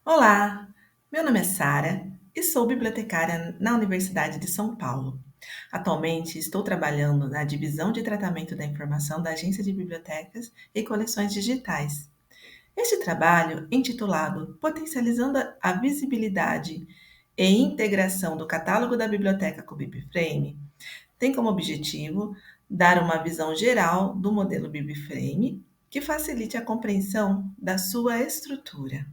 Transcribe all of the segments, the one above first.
Olá, meu nome é Sara e sou bibliotecária na Universidade de São Paulo. Atualmente estou trabalhando na divisão de tratamento da informação da Agência de Bibliotecas e Coleções Digitais. Este trabalho, intitulado Potencializando a Visibilidade e Integração do Catálogo da Biblioteca com o BibFrame, tem como objetivo dar uma visão geral do modelo BibFrame que facilite a compreensão da sua estrutura.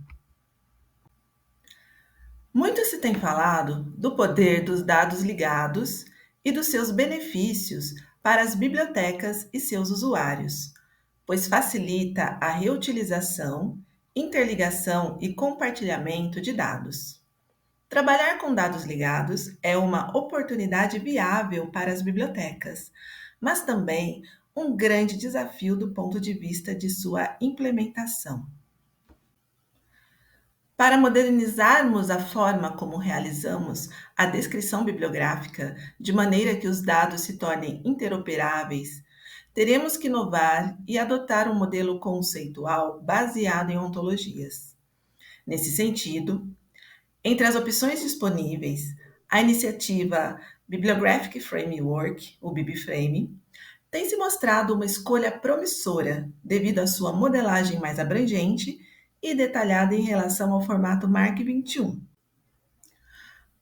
Muito se tem falado do poder dos dados ligados e dos seus benefícios para as bibliotecas e seus usuários, pois facilita a reutilização, interligação e compartilhamento de dados. Trabalhar com dados ligados é uma oportunidade viável para as bibliotecas, mas também um grande desafio do ponto de vista de sua implementação. Para modernizarmos a forma como realizamos a descrição bibliográfica, de maneira que os dados se tornem interoperáveis, teremos que inovar e adotar um modelo conceitual baseado em ontologias. Nesse sentido, entre as opções disponíveis, a iniciativa Bibliographic Framework, o BibFrame, tem se mostrado uma escolha promissora devido à sua modelagem mais abrangente e detalhada em relação ao formato Mark 21.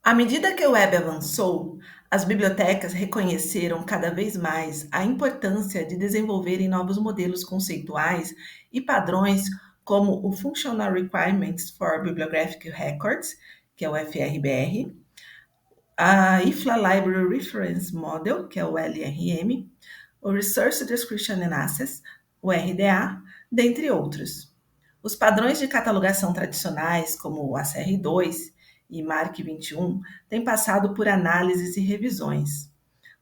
À medida que o web avançou, as bibliotecas reconheceram cada vez mais a importância de desenvolverem novos modelos conceituais e padrões como o Functional Requirements for Bibliographic Records, que é o FRBR, a IFLA Library Reference Model, que é o LRM, o Resource Description and Access, o RDA, dentre outros. Os padrões de catalogação tradicionais, como o ACR2 e MARC 21, têm passado por análises e revisões.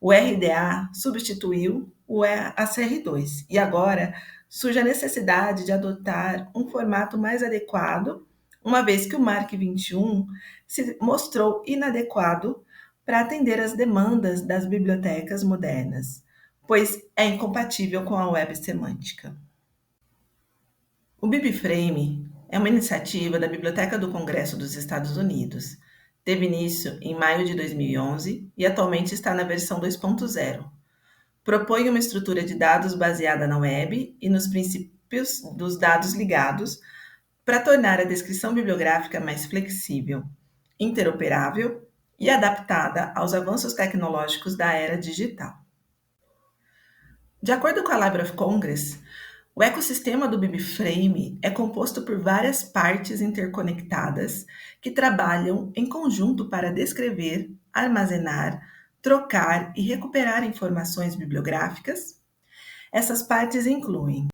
O RDA substituiu o ACR2 e agora surge a necessidade de adotar um formato mais adequado, uma vez que o MARC 21 se mostrou inadequado para atender às demandas das bibliotecas modernas, pois é incompatível com a web semântica. O BibFrame é uma iniciativa da Biblioteca do Congresso dos Estados Unidos. Teve início em maio de 2011 e atualmente está na versão 2.0. Propõe uma estrutura de dados baseada na web e nos princípios dos dados ligados para tornar a descrição bibliográfica mais flexível, interoperável e adaptada aos avanços tecnológicos da era digital. De acordo com a Library of Congress, o ecossistema do BibFrame é composto por várias partes interconectadas que trabalham em conjunto para descrever, armazenar, trocar e recuperar informações bibliográficas. Essas partes incluem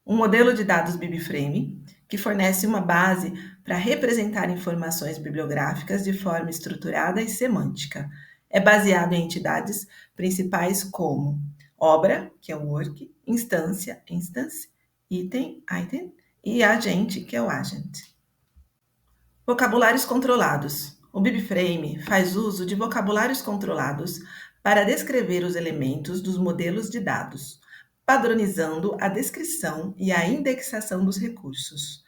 um modelo de dados BibFrame, que fornece uma base para representar informações bibliográficas de forma estruturada e semântica. É baseado em entidades principais como obra, que é o work, instância, instance, item, item, e agente, que é o agent. Vocabulários controlados. O BibFrame faz uso de vocabulários controlados para descrever os elementos dos modelos de dados, padronizando a descrição e a indexação dos recursos.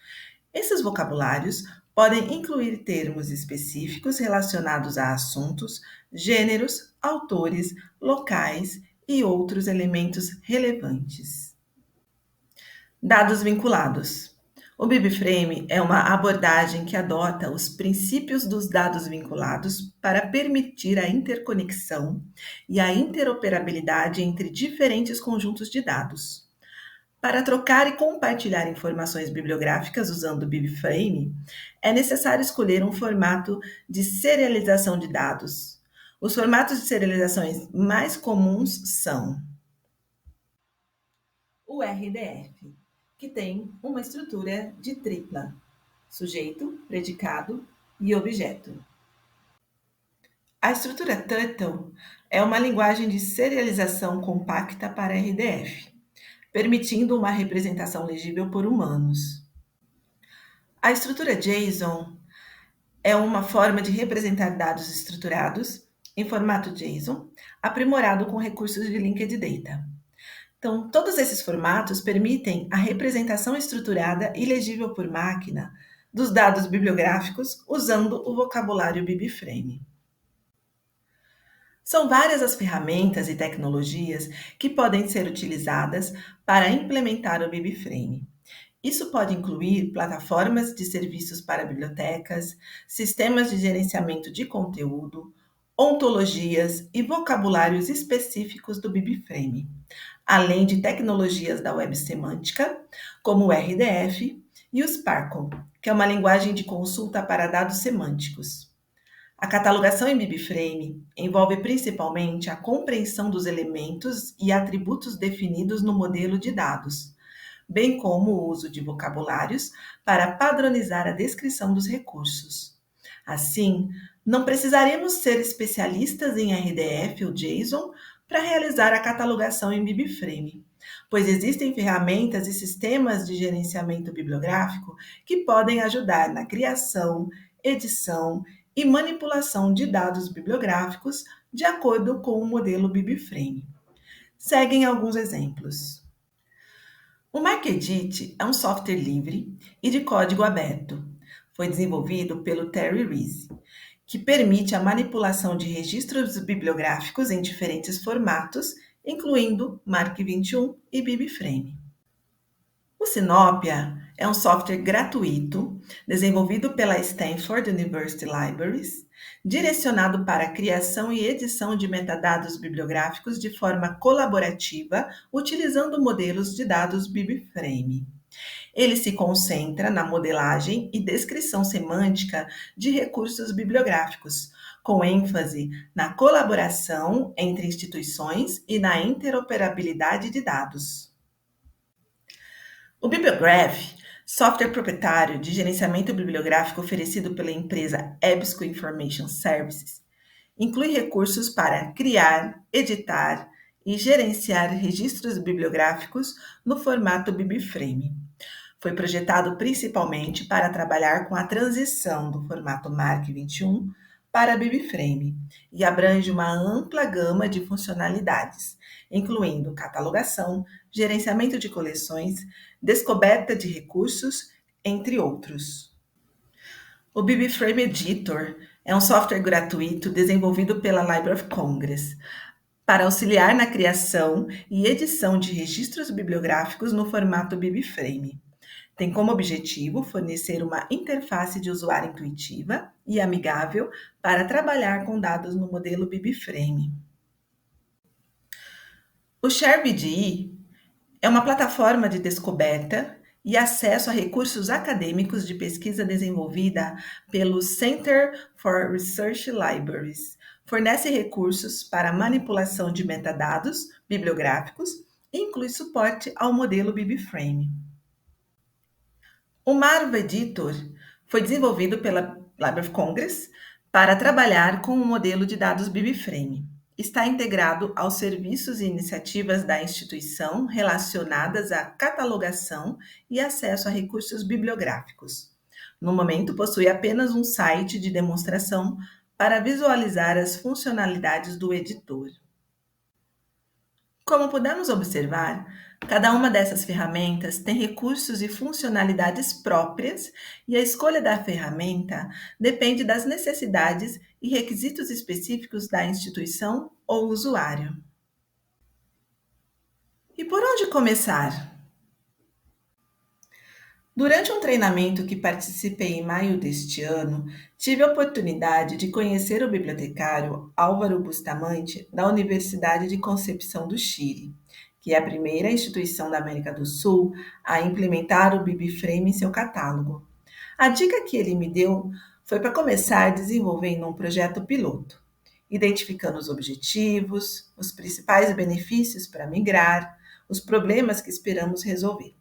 Esses vocabulários podem incluir termos específicos relacionados a assuntos, gêneros, autores, locais e outros elementos relevantes. Dados vinculados. O BibFrame é uma abordagem que adota os princípios dos dados vinculados para permitir a interconexão e a interoperabilidade entre diferentes conjuntos de dados. Para trocar e compartilhar informações bibliográficas usando o BibFrame, é necessário escolher um formato de serialização de dados. Os formatos de serializações mais comuns são o RDF, que tem uma estrutura de tripla: sujeito, predicado e objeto. A estrutura Turtle é uma linguagem de serialização compacta para RDF, permitindo uma representação legível por humanos. A estrutura JSON é uma forma de representar dados estruturados em formato JSON, aprimorado com recursos de Linked Data. Então, todos esses formatos permitem a representação estruturada e legível por máquina dos dados bibliográficos usando o vocabulário BibFrame. São várias as ferramentas e tecnologias que podem ser utilizadas para implementar o BibFrame. Isso pode incluir plataformas de serviços para bibliotecas, sistemas de gerenciamento de conteúdo, ontologias e vocabulários específicos do BibFrame, além de tecnologias da web semântica, como o RDF e o Sparkle, que é uma linguagem de consulta para dados semânticos. A catalogação em BibFrame envolve principalmente a compreensão dos elementos e atributos definidos no modelo de dados, bem como o uso de vocabulários para padronizar a descrição dos recursos. Assim, não precisaremos ser especialistas em RDF ou JSON para realizar a catalogação em BibFrame, pois existem ferramentas e sistemas de gerenciamento bibliográfico que podem ajudar na criação, edição e manipulação de dados bibliográficos de acordo com o modelo BibFrame. Seguem alguns exemplos. O MarkEdit é um software livre e de código aberto. Foi desenvolvido pelo Terry Reese, que permite a manipulação de registros bibliográficos em diferentes formatos, incluindo Mark21 e BibFrame. O Sinopia é um software gratuito desenvolvido pela Stanford University Libraries, direcionado para a criação e edição de metadados bibliográficos de forma colaborativa, utilizando modelos de dados BibFrame. Ele se concentra na modelagem e descrição semântica de recursos bibliográficos, com ênfase na colaboração entre instituições e na interoperabilidade de dados. O Bibliograph, software proprietário de gerenciamento bibliográfico oferecido pela empresa EBSCO Information Services, inclui recursos para criar, editar e gerenciar registros bibliográficos no formato BibFrame. Foi projetado principalmente para trabalhar com a transição do formato Mark21 para BibFrame e abrange uma ampla gama de funcionalidades, incluindo catalogação, gerenciamento de coleções, descoberta de recursos, entre outros. O BibFrame Editor é um software gratuito desenvolvido pela Library of Congress para auxiliar na criação e edição de registros bibliográficos no formato BibFrame. Tem como objetivo fornecer uma interface de usuário intuitiva e amigável para trabalhar com dados no modelo BibFrame. O ShareBDE é uma plataforma de descoberta e acesso a recursos acadêmicos de pesquisa desenvolvida pelo Center for Research Libraries. Fornece recursos para manipulação de metadados bibliográficos e inclui suporte ao modelo BibFrame. O Marva Editor foi desenvolvido pela Library of Congress para trabalhar com o modelo de dados BibFrame. Está integrado aos serviços e iniciativas da instituição relacionadas à catalogação e acesso a recursos bibliográficos. No momento, possui apenas um site de demonstração para visualizar as funcionalidades do editor. Como podemos observar, cada uma dessas ferramentas tem recursos e funcionalidades próprias e a escolha da ferramenta depende das necessidades e requisitos específicos da instituição ou usuário. E por onde começar? Durante um treinamento que participei em maio deste ano, tive a oportunidade de conhecer o bibliotecário Álvaro Bustamante, da Universidade de Concepção do Chile, que é a primeira instituição da América do Sul a implementar o BibFrame em seu catálogo. A dica que ele me deu foi para começar desenvolvendo um projeto piloto, identificando os objetivos, os principais benefícios para migrar, os problemas que esperamos resolver.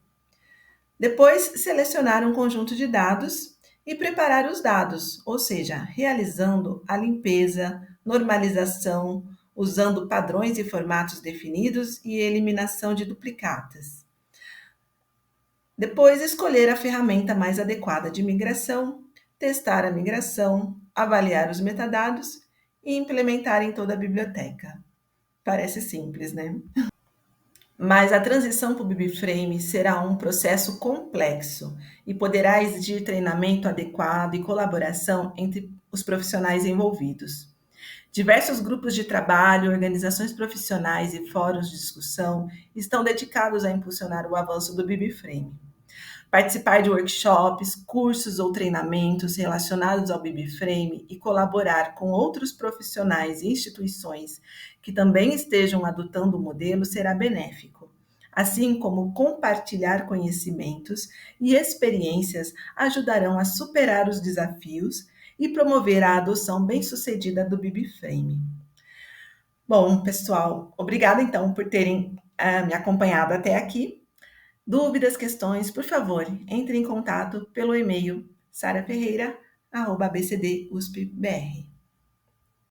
Depois, selecionar um conjunto de dados e preparar os dados, ou seja, realizando a limpeza, normalização, usando padrões e formatos definidos e eliminação de duplicatas. Depois, escolher a ferramenta mais adequada de migração, testar a migração, avaliar os metadados e implementar em toda a biblioteca. Parece simples, né? Mas a transição para o BIBFrame será um processo complexo e poderá exigir treinamento adequado e colaboração entre os profissionais envolvidos. Diversos grupos de trabalho, organizações profissionais e fóruns de discussão estão dedicados a impulsionar o avanço do BIBFrame. Participar de workshops, cursos ou treinamentos relacionados ao BIBFrame e colaborar com outros profissionais e instituições que também estejam adotando o modelo será benéfico, assim como compartilhar conhecimentos e experiências ajudarão a superar os desafios e promover a adoção bem-sucedida do BIBFrame. Bom, pessoal, obrigada então por terem me acompanhado até aqui. Dúvidas, questões, por favor, entre em contato pelo e-mail saraferreira@abcduspbr.